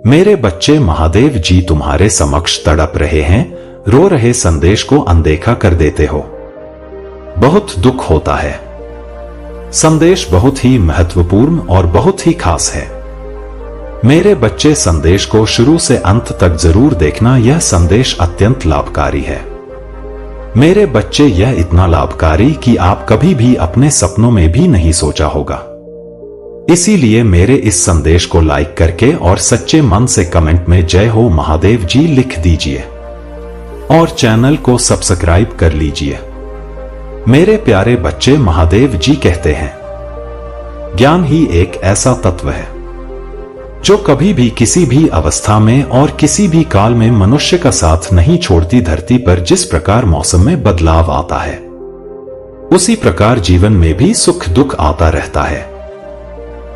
मेरे बच्चे, महादेव जी तुम्हारे समक्ष तड़प रहे हैं, रो रहे संदेश को अनदेखा कर देते हो। बहुत दुख होता है। संदेश बहुत ही महत्वपूर्ण और बहुत ही खास है। मेरे बच्चे, संदेश को शुरू से अंत तक जरूर देखना, यह संदेश अत्यंत लाभकारी है। मेरे बच्चे, यह इतना लाभकारी कि आप कभी भी अपने सपनों में भी नहीं सोचा होगा। इसीलिए मेरे इस संदेश को लाइक करके और सच्चे मन से कमेंट में जय हो महादेव जी लिख दीजिए और चैनल को सब्सक्राइब कर लीजिए। मेरे प्यारे बच्चे, महादेव जी कहते हैं, ज्ञान ही एक ऐसा तत्व है जो कभी भी किसी भी अवस्था में और किसी भी काल में मनुष्य का साथ नहीं छोड़ती। धरती पर जिस प्रकार मौसम में बदलाव आता है, उसी प्रकार जीवन में भी सुख दुख आता रहता है।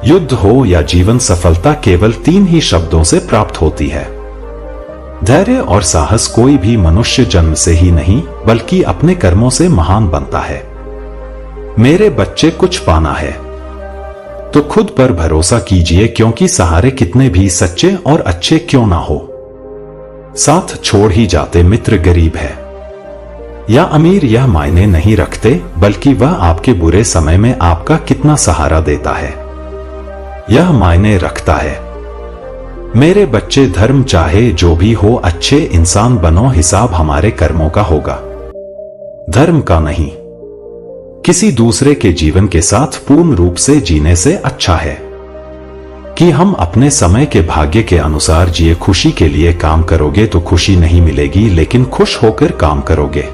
युद्ध हो या जीवन सफलता केवल 3 ही शब्दों से प्राप्त होती है। धैर्य और साहस कोई भी मनुष्य जन्म से ही नहीं बल्कि अपने कर्मों से महान बनता है। मेरे बच्चे, कुछ पाना है तो खुद पर भरोसा कीजिए, क्योंकि सहारे कितने भी सच्चे और अच्छे क्यों ना हो, साथ छोड़ ही जाते मित्र गरीब है या अमीर यह मायने नहीं रखते, बल्कि वह आपके बुरे समय में आपका कितना सहारा देता है यह मायने रखता है। मेरे बच्चे, धर्म चाहे जो भी हो, अच्छे इंसान बनो, हिसाब हमारे कर्मों का होगा, धर्म का नहीं। किसी दूसरे के जीवन के साथ पूर्ण रूप से जीने से अच्छा है कि हम अपने समय के भाग्य के अनुसार जिए। खुशी के लिए काम करोगे तो खुशी नहीं मिलेगी, लेकिन खुश होकर काम करोगे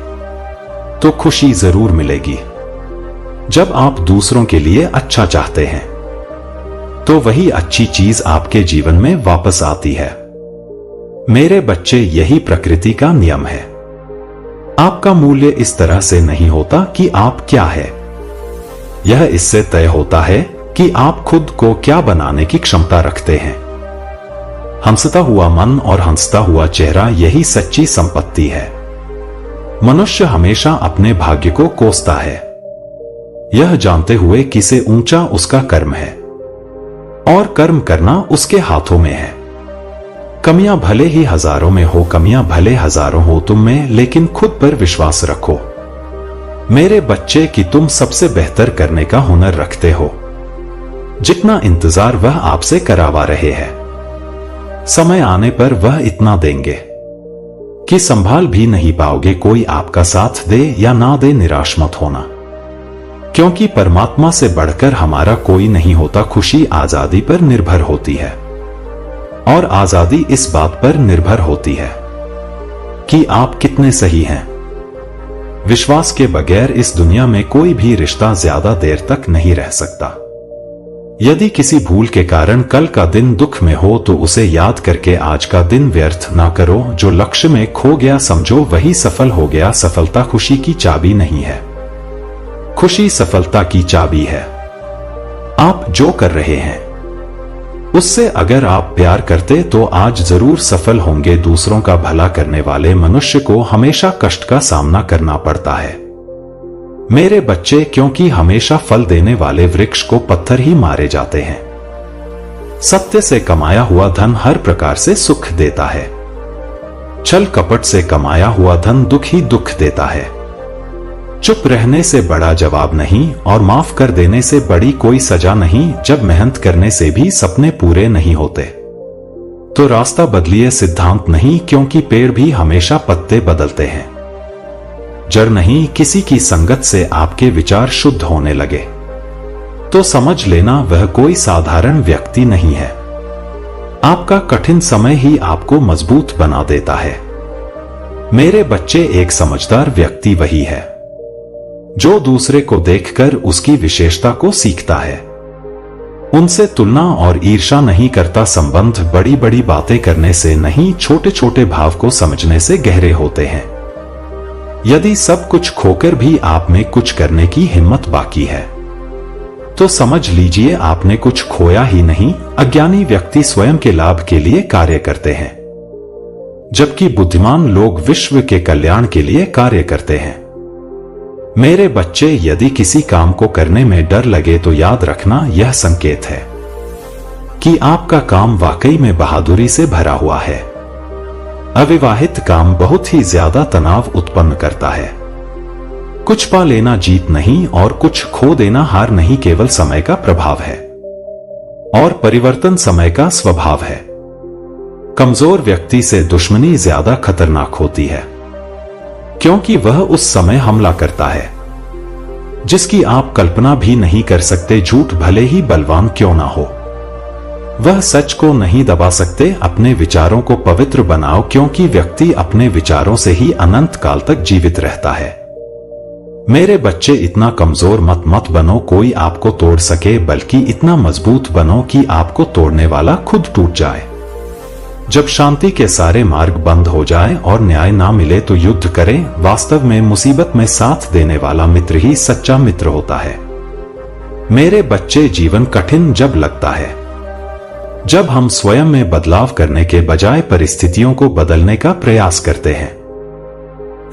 तो खुशी जरूर मिलेगी। जब आप दूसरों के लिए अच्छा चाहते हैं तो वही अच्छी चीज आपके जीवन में वापस आती है। मेरे बच्चे, यही प्रकृति का नियम है। आपका मूल्य इस तरह से नहीं होता कि आप क्या है, यह इससे तय होता है कि आप खुद को क्या बनाने की क्षमता रखते हैं। हंसता हुआ मन और हंसता हुआ चेहरा, यही सच्ची संपत्ति है। मनुष्य हमेशा अपने भाग्य को कोसता है, यह जानते हुए कि से ऊंचा उसका कर्म है और कर्म करना उसके हाथों में है। कमियां भले ही हजारों में हो, कमियां भले हजारों हो तुम में, लेकिन खुद पर विश्वास रखो मेरे बच्चे कि तुम सबसे बेहतर करने का हुनर रखते हो। जितना इंतजार वह आपसे करावा रहे हैं, समय आने पर वह इतना देंगे कि संभाल भी नहीं पाओगे। कोई आपका साथ दे या ना दे, निराश मत होना, क्योंकि परमात्मा से बढ़कर हमारा कोई नहीं होता। खुशी आजादी पर निर्भर होती है और आजादी इस बात पर निर्भर होती है कि आप कितने सही हैं। विश्वास के बगैर इस दुनिया में कोई भी रिश्ता ज्यादा देर तक नहीं रह सकता। यदि किसी भूल के कारण कल का दिन दुख में हो तो उसे याद करके आज का दिन व्यर्थ ना करो। जो लक्ष्य में खो गया समझो वही सफल हो गया। सफलता खुशी की चाबी नहीं है, खुशी सफलता की चाबी है। आप जो कर रहे हैं उससे अगर आप प्यार करते तो आज जरूर सफल होंगे। दूसरों का भला करने वाले मनुष्य को हमेशा कष्ट का सामना करना पड़ता है मेरे बच्चे, क्योंकि हमेशा फल देने वाले वृक्ष को पत्थर ही मारे जाते हैं। सत्य से कमाया हुआ धन हर प्रकार से सुख देता है, छल कपट से कमाया हुआ धन दुख ही दुख देता है। चुप रहने से बड़ा जवाब नहीं और माफ कर देने से बड़ी कोई सजा नहीं। जब मेहनत करने से भी सपने पूरे नहीं होते तो रास्ता बदलिए, सिद्धांत नहीं, क्योंकि पेड़ भी हमेशा पत्ते बदलते हैं। जड़ नहीं, किसी की संगत से आपके विचार शुद्ध होने लगे तो समझ लेना वह कोई साधारण व्यक्ति नहीं है। आपका कठिन समय ही आपको मजबूत बना देता है मेरे बच्चे। एक समझदार व्यक्ति वही है जो दूसरे को देखकर उसकी विशेषता को सीखता है, उनसे तुलना और ईर्ष्या नहीं करता। संबंध बड़ी बड़ी बातें करने से नहीं, छोटे छोटे भाव को समझने से गहरे होते हैं। यदि सब कुछ खोकर भी आप में कुछ करने की हिम्मत बाकी है तो समझ लीजिए आपने कुछ खोया ही नहीं। अज्ञानी व्यक्ति स्वयं के लाभ के लिए कार्य करते हैं, जबकि बुद्धिमान लोग विश्व के कल्याण के लिए कार्य करते हैं मेरे बच्चे। यदि किसी काम को करने में डर लगे तो याद रखना यह संकेत है कि आपका काम वाकई में बहादुरी से भरा हुआ है। अविवाहित काम बहुत ही ज्यादा तनाव उत्पन्न करता है। कुछ पा लेना जीत नहीं और कुछ खो देना हार नहीं, केवल समय का प्रभाव है और परिवर्तन समय का स्वभाव है। कमजोर व्यक्ति से दुश्मनी ज्यादा खतरनाक होती है, क्योंकि वह उस समय हमला करता है जिसकी आप कल्पना भी नहीं कर सकते। झूठ भले ही बलवान क्यों ना हो, वह सच को नहीं दबा सकते। अपने विचारों को पवित्र बनाओ, क्योंकि व्यक्ति अपने विचारों से ही अनंत काल तक जीवित रहता है। मेरे बच्चे, इतना कमजोर मत बनो कोई आपको तोड़ सके, बल्कि इतना मजबूत बनो कि आपको तोड़ने वाला खुद टूट जाए। जब शांति के सारे मार्ग बंद हो जाए और न्याय ना मिले तो युद्ध करें। वास्तव में मुसीबत में साथ देने वाला मित्र ही सच्चा मित्र होता है। मेरे बच्चे, जीवन कठिन जब लगता है जब हम स्वयं में बदलाव करने के बजाय परिस्थितियों को बदलने का प्रयास करते हैं।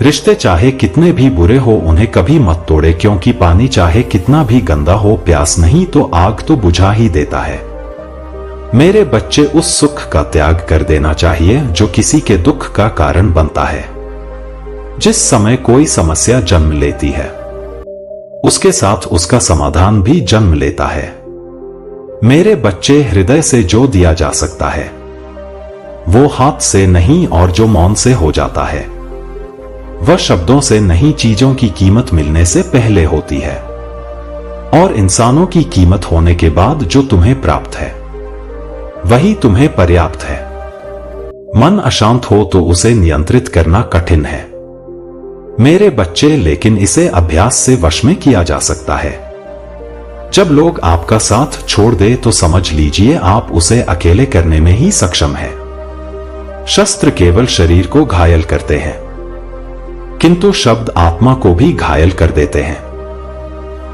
रिश्ते चाहे कितने भी बुरे हो उन्हें कभी मत तोड़े, क्योंकि पानी चाहे कितना भी गंदा हो, प्यास नहीं तो आग तो बुझा ही देता है। मेरे बच्चे, उस सुख का त्याग कर देना चाहिए जो किसी के दुख का कारण बनता है। जिस समय कोई समस्या जन्म लेती है उसके साथ उसका समाधान भी जन्म लेता है। मेरे बच्चे, हृदय से जो दिया जा सकता है वो हाथ से नहीं, और जो मौन से हो जाता है वह शब्दों से नहीं। चीजों की कीमत मिलने से पहले होती है और इंसानों की कीमत होने के बाद जो तुम्हें प्राप्त है वही तुम्हें पर्याप्त है। मन अशांत हो तो उसे नियंत्रित करना कठिन है मेरे बच्चे, लेकिन इसे अभ्यास से वश में किया जा सकता है। जब लोग आपका साथ छोड़ दे तो समझ लीजिए आप उसे अकेले करने में ही सक्षम है। शस्त्र केवल शरीर को घायल करते हैं, किंतु शब्द आत्मा को भी घायल कर देते हैं।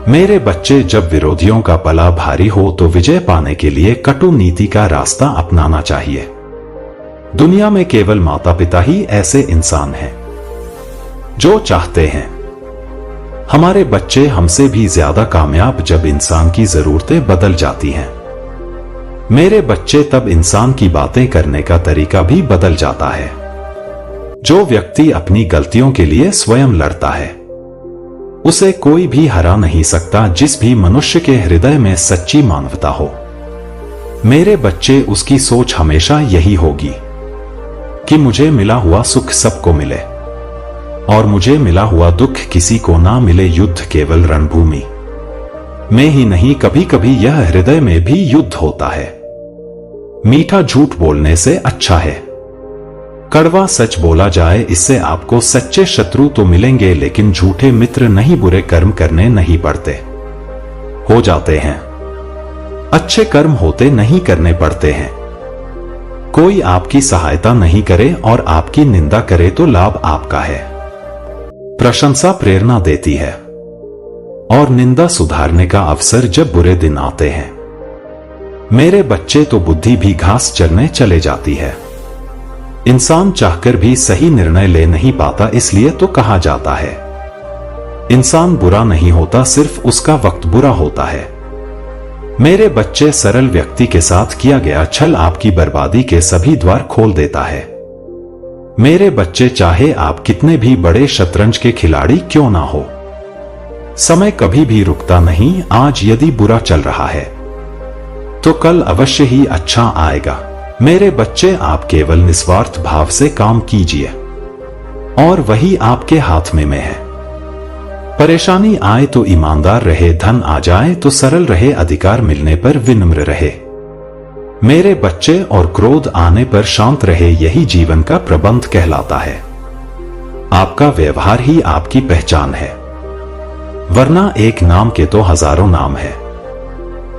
मेरे बच्चे, जब विरोधियों का पला भारी हो तो विजय पाने के लिए कटु नीति का रास्ता अपनाना चाहिए। दुनिया में केवल माता पिता ही ऐसे इंसान हैं जो चाहते हैं हमारे बच्चे हमसे भी ज्यादा कामयाब। जब इंसान की जरूरतें बदल जाती हैं मेरे बच्चे, तब इंसान की बातें करने का तरीका भी बदल जाता है। जो व्यक्ति अपनी गलतियों के लिए स्वयं लड़ता है उसे कोई भी हरा नहीं सकता। जिस भी मनुष्य के हृदय में सच्ची मानवता हो मेरे बच्चे, उसकी सोच हमेशा यही होगी कि मुझे मिला हुआ सुख सबको मिले और मुझे मिला हुआ दुख किसी को ना मिले। युद्ध केवल रणभूमि में ही नहीं, कभी कभी यह हृदय में भी युद्ध होता है। मीठा झूठ बोलने से अच्छा है कड़वा सच बोला जाए। इससे आपको सच्चे शत्रु तो मिलेंगे, लेकिन झूठे मित्र नहीं। बुरे कर्म करने नहीं पड़ते, हो जाते हैं। अच्छे कर्म होते नहीं, करने पड़ते हैं। कोई आपकी सहायता नहीं करे और आपकी निंदा करे तो लाभ आपका है। प्रशंसा प्रेरणा देती है और निंदा सुधारने का अवसर जब बुरे दिन आते हैं मेरे बच्चे, तो बुद्धि भी घास चरने चले जाती है। इंसान चाहकर भी सही निर्णय ले नहीं पाता, इसलिए तो कहा जाता है इंसान बुरा नहीं होता, सिर्फ उसका वक्त बुरा होता है। मेरे बच्चे, सरल व्यक्ति के साथ किया गया छल आपकी बर्बादी के सभी द्वार खोल देता है। मेरे बच्चे, चाहे आप कितने भी बड़े शतरंज के खिलाड़ी क्यों ना हो, समय कभी भी रुकता नहीं। आज यदि बुरा चल रहा है तो कल अवश्य ही अच्छा आएगा। मेरे बच्चे, आप केवल निस्वार्थ भाव से काम कीजिए और वही आपके हाथ में है। परेशानी आए तो ईमानदार रहे, धन आ जाए तो सरल रहे, अधिकार मिलने पर विनम्र रहे मेरे बच्चे, और क्रोध आने पर शांत रहे। यही जीवन का प्रबंध कहलाता है। आपका व्यवहार ही आपकी पहचान है, वरना एक नाम के तो हजारों नाम है।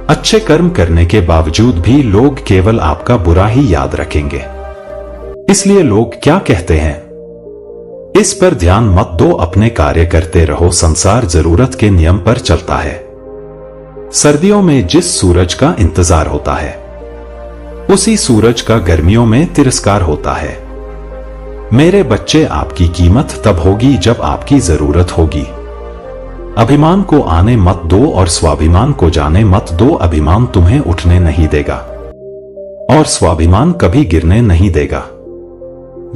अच्छे कर्म करने के बावजूद भी लोग केवल आपका बुरा ही याद रखेंगे। इसलिए लोग क्या कहते हैं इस पर ध्यान मत दो, अपने कार्य करते रहो। संसार जरूरत के नियम पर चलता है। सर्दियों में जिस सूरज का इंतजार होता है उसी सूरज का गर्मियों में तिरस्कार होता है। मेरे बच्चे, आपकी कीमत तब होगी जब आपकी जरूरत होगी। अभिमान को आने मत दो और स्वाभिमान को जाने मत दो। अभिमान तुम्हें उठने नहीं देगा। और स्वाभिमान कभी गिरने नहीं देगा।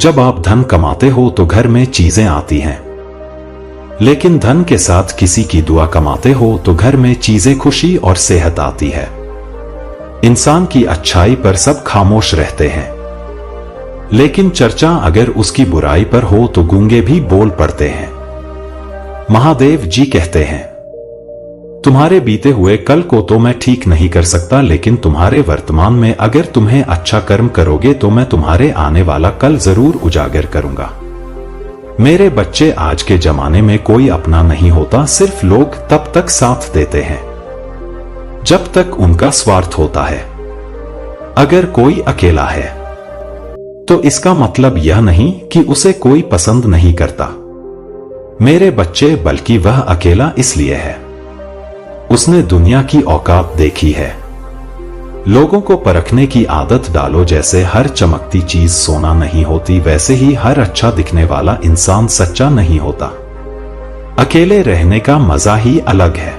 जब आप धन कमाते हो तो घर में चीजें आती हैं, लेकिन धन के साथ किसी की दुआ कमाते हो तो घर में चीजें खुशी और सेहत आती है। इंसान की अच्छाई पर सब खामोश रहते हैं, लेकिन चर्चा अगर उसकी बुराई पर हो तो गूंगे भी बोल पड़ते हैं। महादेव जी कहते हैं, तुम्हारे बीते हुए कल को तो मैं ठीक नहीं कर सकता, लेकिन तुम्हारे वर्तमान में अगर तुम्हें अच्छा कर्म करोगे तो मैं तुम्हारे आने वाला कल जरूर उजागर करूंगा। मेरे बच्चे, आज के जमाने में कोई अपना नहीं होता, सिर्फ लोग तब तक साथ देते हैं जब तक उनका स्वार्थ होता है। अगर कोई अकेला है तो इसका मतलब यह नहीं कि उसे कोई पसंद नहीं करता। मेरे बच्चे, बल्कि वह अकेला इसलिए है उसने दुनिया की औकात देखी है। लोगों को परखने की आदत डालो। जैसे हर चमकती चीज सोना नहीं होती, वैसे ही हर अच्छा दिखने वाला इंसान सच्चा नहीं होता। अकेले रहने का मजा ही अलग है।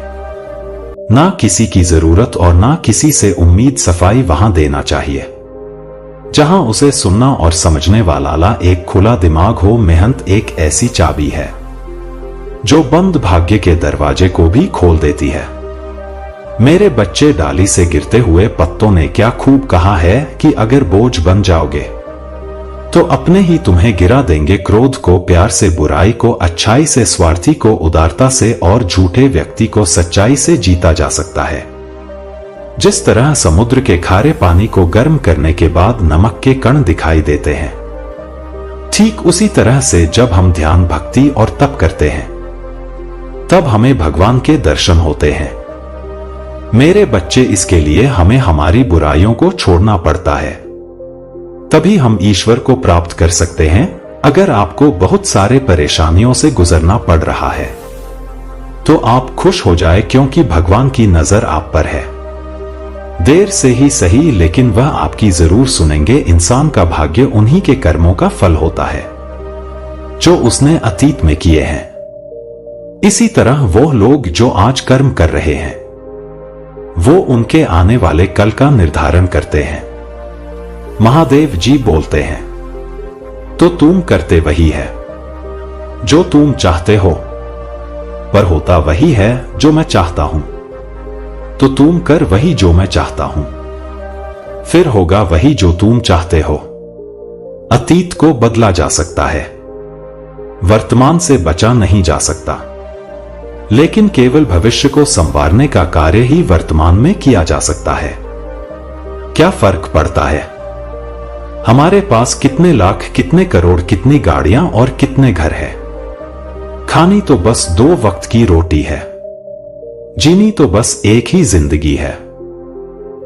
ना किसी की जरूरत और ना किसी से उम्मीद। सफाई वहां देना चाहिए जहां उसे सुनना और समझने वाला एक खुला दिमाग हो। मेहनत एक ऐसी चाबी है जो बंद भाग्य के दरवाजे को भी खोल देती है। मेरे बच्चे, डाली से गिरते हुए पत्तों ने क्या खूब कहा है कि अगर बोझ बन जाओगे तो अपने ही तुम्हें गिरा देंगे। क्रोध को प्यार से, बुराई को अच्छाई से, स्वार्थी को उदारता से और झूठे व्यक्ति को सच्चाई से जीता जा सकता है। जिस तरह समुद्र के खारे पानी को गर्म करने के बाद नमक के कण दिखाई देते हैं, ठीक उसी तरह से जब हम ध्यान, भक्ति और तप करते हैं तब हमें भगवान के दर्शन होते हैं। मेरे बच्चे, इसके लिए हमें हमारी बुराइयों को छोड़ना पड़ता है, तभी हम ईश्वर को प्राप्त कर सकते हैं। अगर आपको बहुत सारे परेशानियों से गुजरना पड़ रहा है तो आप खुश हो जाए, क्योंकि भगवान की नजर आप पर है। देर से ही सही, लेकिन वह आपकी जरूर सुनेंगे। इंसान का भाग्य उन्हीं के कर्मों का फल होता है जो उसने अतीत में किए हैं। इसी तरह वो लोग जो आज कर्म कर रहे हैं वो उनके आने वाले कल का निर्धारण करते हैं। महादेव जी बोलते हैं, तो तुम करते वही है जो तुम चाहते हो, पर होता वही है जो मैं चाहता हूं। तो तुम कर वही जो मैं चाहता हूं, फिर होगा वही जो तुम चाहते हो। अतीत को बदला जा सकता है, वर्तमान से बचा नहीं जा सकता, लेकिन केवल भविष्य को संवारने का कार्य ही वर्तमान में किया जा सकता है। क्या फर्क पड़ता है हमारे पास कितने लाख, कितने करोड़, कितनी गाड़ियां और कितने घर है? खानी तो बस 2 वक्त की रोटी है, जीनी तो बस एक ही जिंदगी है।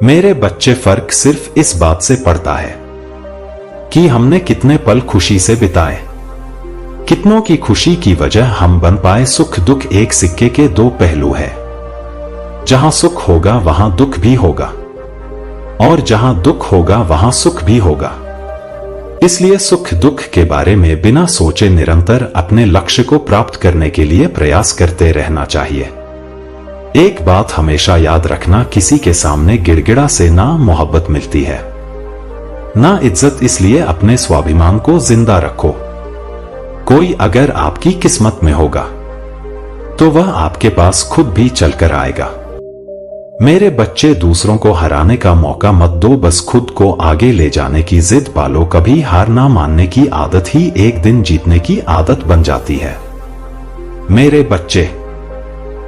मेरे बच्चे, फर्क सिर्फ इस बात से पड़ता है कि हमने कितने पल खुशी से बिताए, कितनों की खुशी की वजह हम बन पाए। सुख दुख एक सिक्के के 2 पहलू है। जहां सुख होगा वहां दुख भी होगा, और जहां दुख होगा वहां सुख भी होगा। इसलिए सुख दुख के बारे में बिना सोचे निरंतर अपने लक्ष्य को प्राप्त करने के लिए प्रयास करते रहना चाहिए। एक बात हमेशा याद रखना, किसी के सामने गिड़गिड़ा से ना मोहब्बत मिलती है ना इज्जत। इसलिए अपने स्वाभिमान को जिंदा रखो। कोई अगर आपकी किस्मत में होगा तो वह आपके पास खुद भी चलकर आएगा। मेरे बच्चे, दूसरों को हराने का मौका मत दो, बस खुद को आगे ले जाने की जिद पालो। कभी हार ना मानने की आदत ही एक दिन जीतने की आदत बन जाती है। मेरे बच्चे,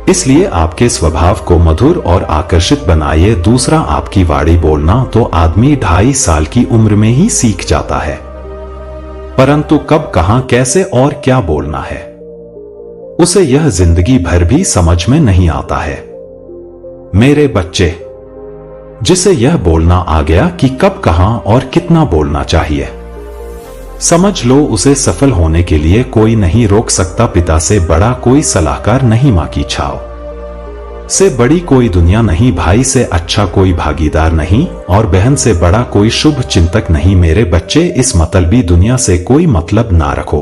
इसलिए आपके स्वभाव को मधुर और आकर्षित बनाइए। दूसरा, आपकी वाणी बोलना तो आदमी 2.5 साल की उम्र में ही सीख जाता है, परंतु कब, कहां, कैसे और क्या बोलना है उसे यह जिंदगी भर भी समझ में नहीं आता है। मेरे बच्चे, जिसे यह बोलना आ गया कि कब, कहां और कितना बोलना चाहिए, समझ लो उसे सफल होने के लिए कोई नहीं रोक सकता। पिता से बड़ा कोई सलाहकार नहीं, मां की छाव से बड़ी कोई दुनिया नहीं, भाई से अच्छा कोई भागीदार नहीं, और बहन से बड़ा कोई शुभ चिंतक नहीं। मेरे बच्चे, इस मतलबी दुनिया से कोई मतलब ना रखो,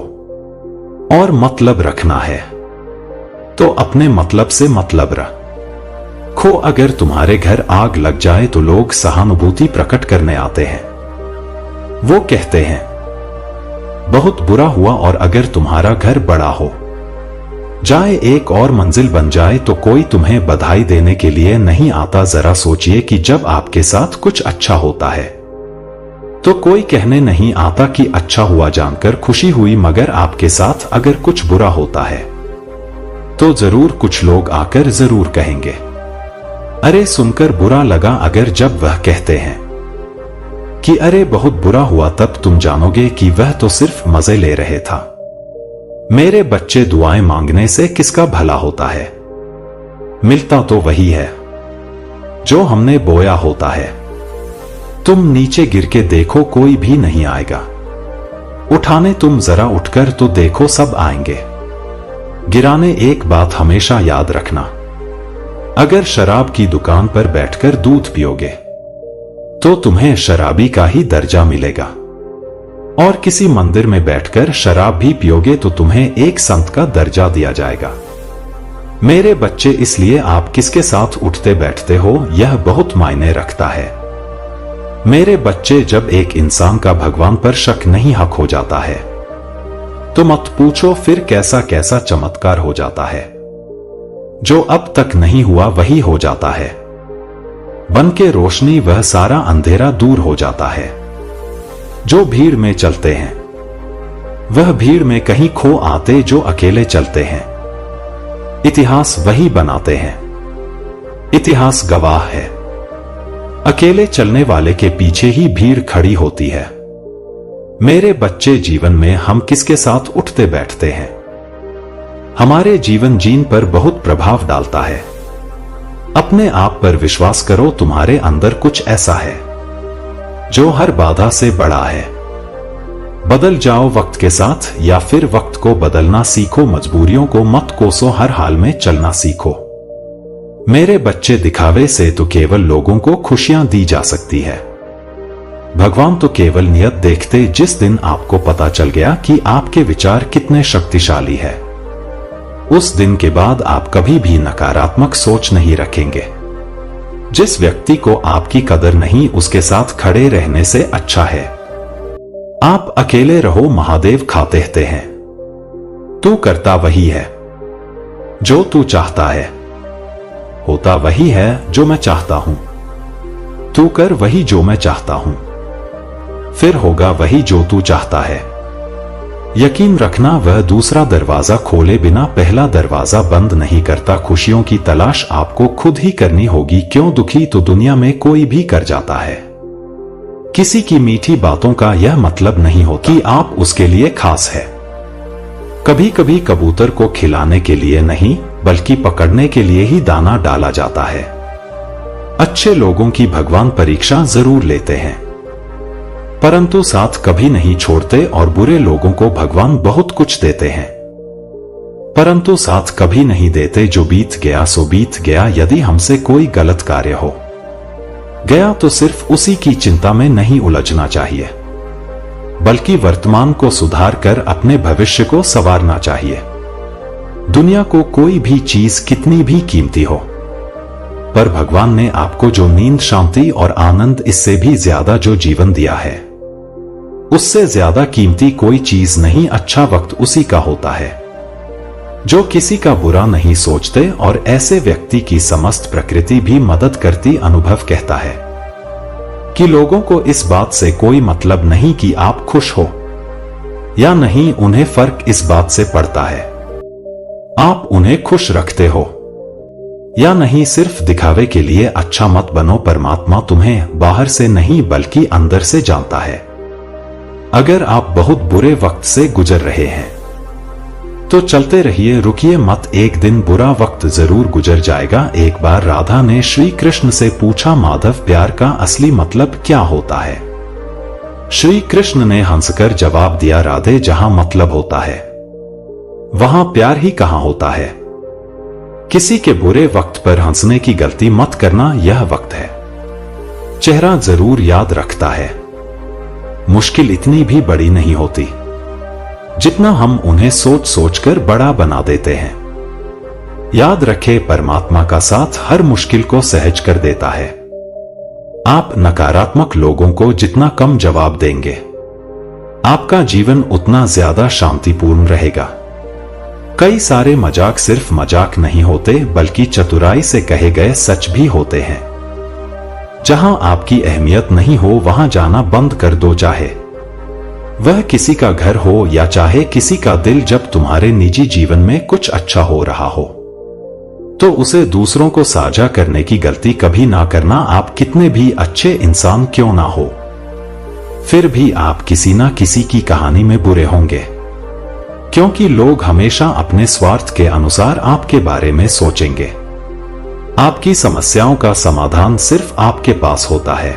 और मतलब रखना है तो अपने मतलब से मतलब रख। खो अगर तुम्हारे घर आग लग जाए तो लोग सहानुभूति प्रकट करने आते हैं। वो कहते हैं बहुत बुरा हुआ, और अगर तुम्हारा घर बड़ा हो जाए, एक और मंजिल बन जाए, तो कोई तुम्हें बधाई देने के लिए नहीं आता। जरा सोचिए कि जब आपके साथ कुछ अच्छा होता है तो कोई कहने नहीं आता कि अच्छा हुआ, जानकर खुशी हुई, मगर आपके साथ अगर कुछ बुरा होता है तो जरूर कुछ लोग आकर जरूर कहेंगे अरे सुनकर बुरा लगा। अगर जब वह कहते हैं कि अरे बहुत बुरा हुआ, तब तुम जानोगे कि वह तो सिर्फ मजे ले रहे था। मेरे बच्चे, दुआएं मांगने से किसका भला होता है? मिलता तो वही है जो हमने बोया होता है। तुम नीचे गिर के देखो, कोई भी नहीं आएगा उठाने। तुम जरा उठकर तो देखो, सब आएंगे गिराने। एक बात हमेशा याद रखना, अगर शराब की दुकान पर बैठकर दूध पियोगे तो तुम्हें शराबी का ही दर्जा मिलेगा, और किसी मंदिर में बैठकर शराब भी पियोगे तो तुम्हें एक संत का दर्जा दिया जाएगा। मेरे बच्चे, इसलिए आप किसके साथ उठते बैठते हो यह बहुत मायने रखता है। मेरे बच्चे, जब एक इंसान का भगवान पर शक नहीं हक हो जाता है तो मत पूछो फिर कैसा कैसा चमत्कार हो जाता है। जो अब तक नहीं हुआ वही हो जाता है। बन के रोशनी वह सारा अंधेरा दूर हो जाता है। जो भीड़ में चलते हैं वह भीड़ में कहीं खो आते, जो अकेले चलते हैं इतिहास वही बनाते हैं। इतिहास गवाह है, अकेले चलने वाले के पीछे ही भीड़ खड़ी होती है। मेरे बच्चे, जीवन में हम किसके साथ उठते बैठते हैं हमारे जीवन जीन पर बहुत प्रभाव डालता है। अपने आप पर विश्वास करो, तुम्हारे अंदर कुछ ऐसा है जो हर बाधा से बड़ा है। बदल जाओ वक्त के साथ, या फिर वक्त को बदलना सीखो। मजबूरियों को मत कोसो, हर हाल में चलना सीखो। मेरे बच्चे, दिखावे से तो केवल लोगों को खुशियां दी जा सकती है। भगवान तो केवल नियत देखते। जिस दिन आपको पता चल गया कि आपके विचार कितने शक्तिशाली है, उस दिन के बाद आप कभी भी नकारात्मक सोच नहीं रखेंगे। जिस व्यक्ति को आपकी कदर नहीं, उसके साथ खड़े रहने से अच्छा है आप अकेले रहो। महादेव कहते हैं तू करता वही है जो तू चाहता है, होता वही है जो मैं चाहता हूं। तू कर वही जो मैं चाहता हूं, फिर होगा वही जो तू चाहता है। यकीन रखना, वह दूसरा दरवाजा खोले बिना पहला दरवाजा बंद नहीं करता। खुशियों की तलाश आपको खुद ही करनी होगी। क्यों दुखी तो दुनिया में कोई भी कर जाता है। किसी की मीठी बातों का यह मतलब नहीं होता कि आप उसके लिए खास है। कभी कभी कबूतर को खिलाने के लिए नहीं, बल्कि पकड़ने के लिए ही दाना डाला जाता है। अच्छे लोगों की भगवान परीक्षा जरूर लेते हैं, परंतु साथ कभी नहीं छोड़ते, और बुरे लोगों को भगवान बहुत कुछ देते हैं, परंतु साथ कभी नहीं देते। जो बीत गया सो बीत गया। यदि हमसे कोई गलत कार्य हो गया तो सिर्फ उसी की चिंता में नहीं उलझना चाहिए, बल्कि वर्तमान को सुधार कर अपने भविष्य को संवारना चाहिए। दुनिया को कोई भी चीज कितनी भी कीमती हो, पर भगवान ने आपको जो नींद, शांति और आनंद, इससे भी ज्यादा जो जीवन दिया है, उससे ज्यादा कीमती कोई चीज नहीं। अच्छा वक्त उसी का होता है जो किसी का बुरा नहीं सोचते, और ऐसे व्यक्ति की समस्त प्रकृति भी मदद करती। अनुभव कहता है कि लोगों को इस बात से कोई मतलब नहीं कि आप खुश हो या नहीं, उन्हें फर्क इस बात से पड़ता है आप उन्हें खुश रखते हो या नहीं। सिर्फ दिखावे के लिए अच्छा मत बनो। परमात्मा तुम्हें बाहर से नहीं बल्कि अंदर से जानता है। अगर आप बहुत बुरे वक्त से गुजर रहे हैं तो चलते रहिए, रुकिए मत। एक दिन बुरा वक्त जरूर गुजर जाएगा। एक बार राधा ने श्री कृष्ण से पूछा, माधव, प्यार का असली मतलब क्या होता है? श्री कृष्ण ने हंसकर जवाब दिया, राधे, जहां मतलब होता है वहां प्यार ही कहां होता है। किसी के बुरे वक्त पर हंसने की गलती मत करना, यह वक्त है चेहरा जरूर याद रखता है। मुश्किल इतनी भी बड़ी नहीं होती जितना हम उन्हें सोच सोच कर बड़ा बना देते हैं। याद रखें, परमात्मा का साथ हर मुश्किल को सहज कर देता है। आप नकारात्मक लोगों को जितना कम जवाब देंगे, आपका जीवन उतना ज्यादा शांतिपूर्ण रहेगा। कई सारे मजाक सिर्फ मजाक नहीं होते, बल्कि चतुराई से कहे गए सच भी होते हैं। जहां आपकी अहमियत नहीं हो, वहां जाना बंद कर दो, चाहे वह किसी का घर हो या चाहे किसी का दिल। जब तुम्हारे निजी जीवन में कुछ अच्छा हो रहा हो, तो उसे दूसरों को साझा करने की गलती कभी ना करना। आप कितने भी अच्छे इंसान क्यों ना हो, फिर भी आप किसी ना किसी की कहानी में बुरे होंगे, क्योंकि लोग हमेशा अपने स्वार्थ के अनुसार आपके बारे में सोचेंगे। आपकी समस्याओं का समाधान सिर्फ आपके पास होता है,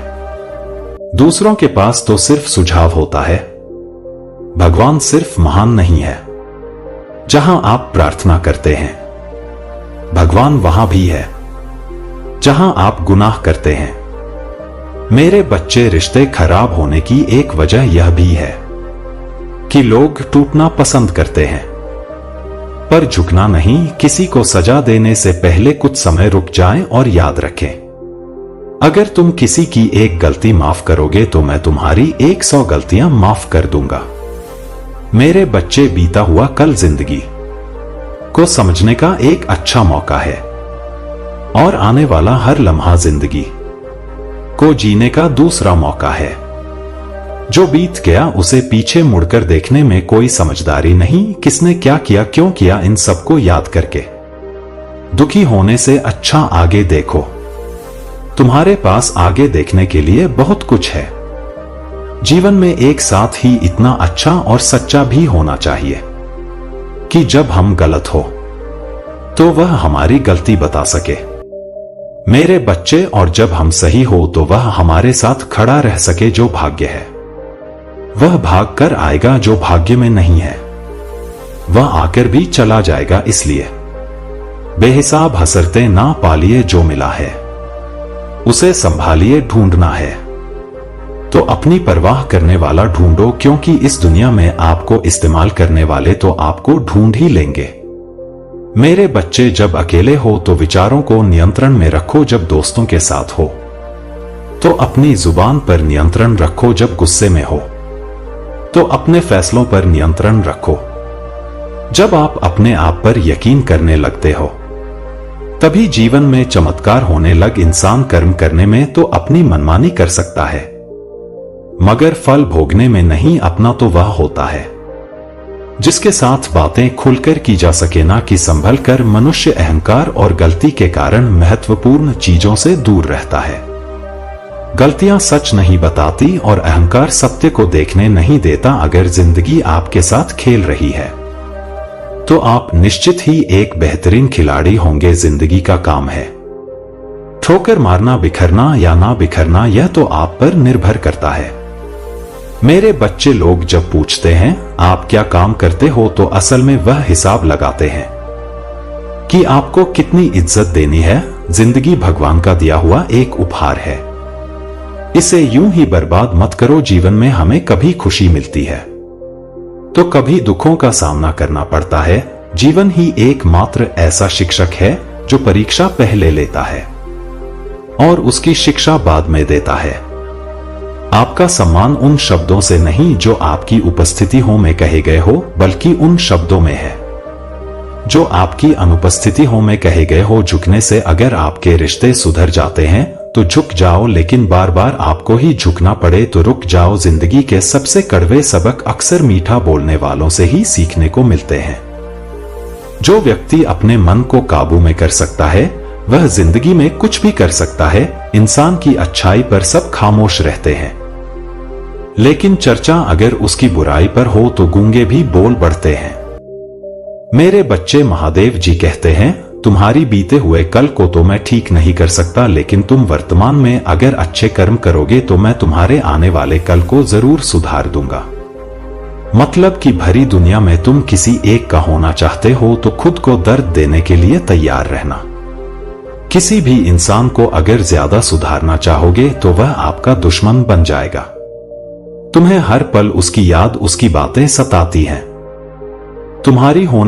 दूसरों के पास तो सिर्फ सुझाव होता है। भगवान सिर्फ महान नहीं है जहां आप प्रार्थना करते हैं, भगवान वहां भी है जहां आप गुनाह करते हैं। मेरे बच्चे, रिश्ते खराब होने की एक वजह यह भी है कि लोग टूटना पसंद करते हैं, पर झुकना नहीं। किसी को सजा देने से पहले कुछ समय रुक जाएं और याद रखें, अगर तुम किसी की एक गलती माफ करोगे तो मैं तुम्हारी 100 गलतियां माफ कर दूंगा। मेरे बच्चे, बीता हुआ कल जिंदगी को समझने का एक अच्छा मौका है, और आने वाला हर लम्हा जिंदगी को जीने का दूसरा मौका है। जो बीत गया उसे पीछे मुड़कर देखने में कोई समझदारी नहीं। किसने क्या किया, क्यों किया, इन सबको याद करके दुखी होने से अच्छा आगे देखो। तुम्हारे पास आगे देखने के लिए बहुत कुछ है। जीवन में एक साथ ही इतना अच्छा और सच्चा भी होना चाहिए कि जब हम गलत हो तो वह हमारी गलती बता सके, मेरे बच्चे, और जब हम सही हो तो वह हमारे साथ खड़ा रह सके। जो भाग्य है वह भाग कर आएगा, जो भाग्य में नहीं है वह आकर भी चला जाएगा। इसलिए बेहिसाब हसरते ना पालिए, जो मिला है उसे संभालिए। ढूंढना है तो अपनी परवाह करने वाला ढूंढो, क्योंकि इस दुनिया में आपको इस्तेमाल करने वाले तो आपको ढूंढ ही लेंगे। मेरे बच्चे, जब अकेले हो तो विचारों को नियंत्रण में रखो, जब दोस्तों के साथ हो तो अपनी जुबान पर नियंत्रण रखो, जब गुस्से में हो तो अपने फैसलों पर नियंत्रण रखो। जब आप अपने आप पर यकीन करने लगते हो तभी जीवन में चमत्कार होने लग। इंसान कर्म करने में तो अपनी मनमानी कर सकता है, मगर फल भोगने में नहीं। अपना तो वह होता है जिसके साथ बातें खुलकर की जा सके, ना कि संभल कर। मनुष्य अहंकार और गलती के कारण महत्वपूर्ण चीजों से दूर रहता है। गलतियां सच नहीं बताती और अहंकार सत्य को देखने नहीं देता। अगर जिंदगी आपके साथ खेल रही है तो आप निश्चित ही एक बेहतरीन खिलाड़ी होंगे। जिंदगी का काम है ठोकर मारना, बिखरना या ना बिखरना, यह तो आप पर निर्भर करता है। मेरे बच्चे, लोग जब पूछते हैं आप क्या काम करते हो तो असल में वह हिसाब लगाते हैं कि आपको कितनी इज्जत देनी है। जिंदगी भगवान का दिया हुआ एक उपहार है, इसे यूं ही बर्बाद मत करो। जीवन में हमें कभी खुशी मिलती है तो कभी दुखों का सामना करना पड़ता है। जीवन ही एकमात्र ऐसा शिक्षक है जो परीक्षा पहले लेता है और उसकी शिक्षा बाद में देता है। आपका सम्मान उन शब्दों से नहीं जो आपकी उपस्थिति हो में कहे गए हो, बल्कि उन शब्दों में है जो आपकी अनुपस्थिति हो में कहे गए हो। झुकने से अगर आपके रिश्ते सुधर जाते हैं तो झुक जाओ, लेकिन बार बार आपको ही झुकना पड़े तो रुक जाओ। जिंदगी के सबसे कड़वे सबक अक्सर मीठा बोलने वालों से ही सीखने को मिलते हैं। जो व्यक्ति अपने मन को काबू में कर सकता है वह जिंदगी में कुछ भी कर सकता है। इंसान की अच्छाई पर सब खामोश रहते हैं, लेकिन चर्चा अगर उसकी बुराई पर हो तो गूंगे भी बोल बढ़ते हैं। मेरे बच्चे, महादेव जी कहते हैं तुम्हारी बीते हुए कल को तो मैं ठीक नहीं कर सकता, लेकिन तुम वर्तमान में अगर अच्छे कर्म करोगे तो मैं तुम्हारे आने वाले कल को जरूर सुधार दूंगा। मतलब कि भरी दुनिया में तुम किसी एक का होना चाहते हो तो खुद को दर्द देने के लिए तैयार रहना। किसी भी इंसान को अगर ज्यादा सुधारना चाहोगे तो वह आपका दुश्मन बन जाएगा। तुम्हें हर पल उसकी याद, उसकी बातें सताती हैं। तुम्हारी होने